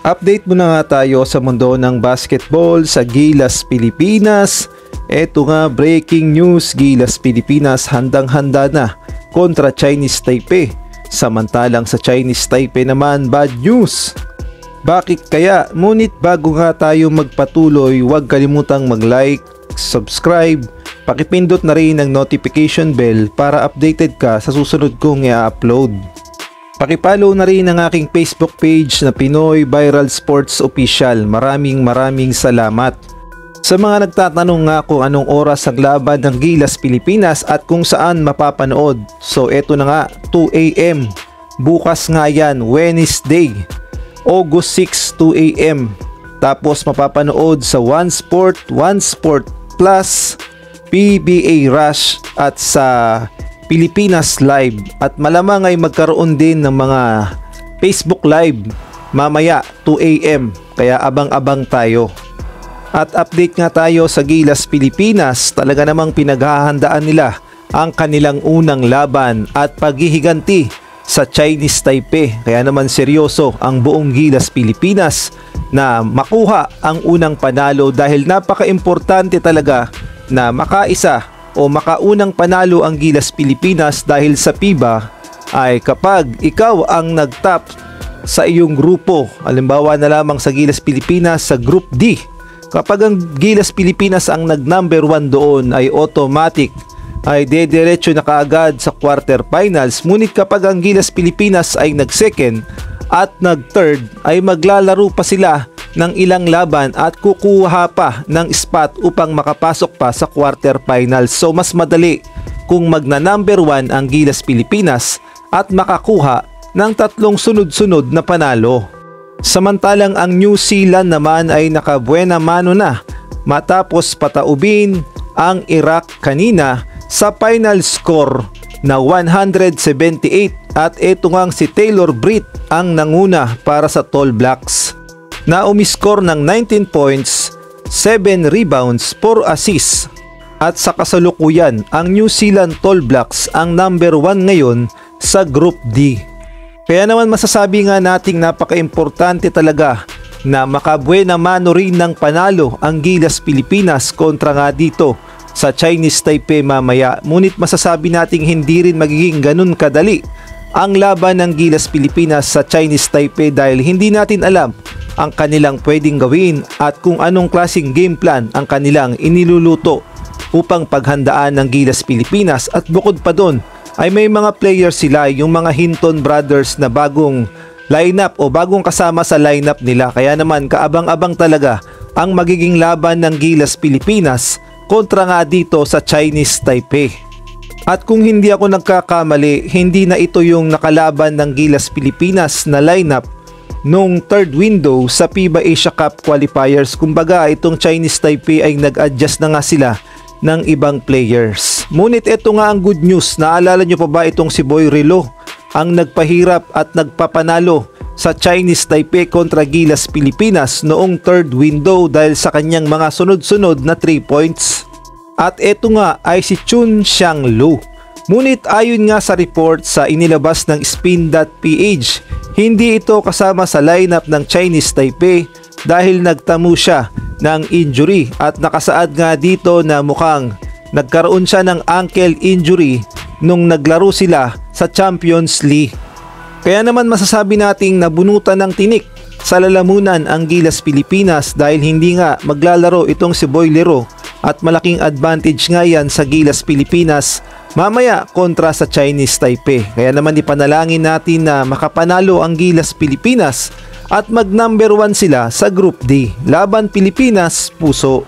Update muna nga tayo sa mundo ng basketball sa Gilas Pilipinas. Eto nga, breaking news, Gilas Pilipinas handang-handa na kontra Chinese Taipei. Samantalang sa Chinese Taipei naman, bad news. Bakit kaya? Ngunit bago nga tayo magpatuloy, huwag kalimutang mag-like, subscribe, pakipindot na rin ang notification bell para updated ka sa susunod kong i-upload. Pakipollow na rin ang aking Facebook page na Pinoy Viral Sports Official. Maraming salamat. Sa mga nagtatanong nga kung anong oras ang laban ng Gilas Pilipinas at kung saan mapapanood. So eto na nga, 2 AM. Bukas nga yan, Wednesday, August 6, 2 AM. Tapos mapapanood sa One Sport Plus, PBA Rush at sa Pilipinas Live, at malamang ay magkaroon din ng mga Facebook Live mamaya 2 AM, kaya abang-abang tayo. At update nga tayo sa Gilas Pilipinas, talaga namang pinaghahandaan nila ang kanilang unang laban at paghihiganti sa Chinese Taipei. Kaya naman seryoso ang buong Gilas Pilipinas na makuha ang unang panalo dahil napaka-importante talaga na makaisa o makaunang panalo ang Gilas Pilipinas dahil sa FIBA ay kapag ikaw ang nag-top sa iyong grupo, halimbawa na lamang sa Gilas Pilipinas sa Group D, kapag ang Gilas Pilipinas ang nag-number 1 doon ay automatic ay dediretso na kaagad sa quarterfinals. Ngunit kapag ang Gilas Pilipinas ay nag-second at nag-third ay maglalaro pa sila ng ilang laban at kukuha pa ng spot upang makapasok pa sa quarterfinals. So mas madali kung magna number 1 ang Gilas Pilipinas at makakuha ng 3 sunod-sunod na panalo. Samantalang ang New Zealand naman ay nakabuena mano na matapos pataubin ang Iraq kanina sa final score na 178, at ito ngang si Taylor Britt ang nanguna para sa Tall Blacks na umiscore ng 19 points, 7 rebounds, 4 assists. At sa kasalukuyan, ang New Zealand Tall Blacks ang number 1 ngayon sa Group D. Kaya naman masasabi nga nating napaka-importante talaga na makabuena mano rin ng panalo ang Gilas Pilipinas kontra nga dito sa Chinese Taipei mamaya. Ngunit masasabi nating hindi rin magiging ganun kadali ang laban ng Gilas Pilipinas sa Chinese Taipei dahil hindi natin alam ang kanilang pwedeng gawin at kung anong klaseng game plan ang kanilang iniluluto upang paghandaan ng Gilas Pilipinas. At bukod pa doon ay may mga players sila, yung mga Hinton Brothers na bagong lineup o bagong kasama sa lineup nila. Kaya naman kaabang-abang talaga ang magiging laban ng Gilas Pilipinas kontra nga dito sa Chinese Taipei. At kung hindi ako nagkakamali, hindi na ito yung nakalaban ng Gilas Pilipinas na lineup nung third window sa FIBA Asia Cup qualifiers. Kumbaga itong Chinese Taipei ay nag-adjust na nga sila ng ibang players. Ngunit ito nga ang good news. Naalala nyo pa ba itong si Boy Relo ang nagpahirap at nagpapanalo sa Chinese Taipei kontra Gilas Pilipinas noong third window dahil sa kanyang mga sunod-sunod na 3 points. At ito nga ay si Chun Xianglu. Ngunit ayon nga sa report sa inilabas ng Spin.ph, hindi ito kasama sa lineup ng Chinese Taipei dahil nagtamo siya ng injury at nakasaad nga dito na mukhang nagkaroon siya ng ankle injury nung naglaro sila sa Champions League. Kaya naman masasabi nating nabunutan ng tinik sa lalamunan ang Gilas Pilipinas dahil hindi nga maglalaro itong si Boy Lero at malaking advantage nga yan sa Gilas Pilipinas mamaya kontra sa Chinese Taipei. Kaya naman ipanalangin natin na makapanalo ang Gilas Pilipinas at mag number 1 sila sa Group D. Laban Pilipinas, puso.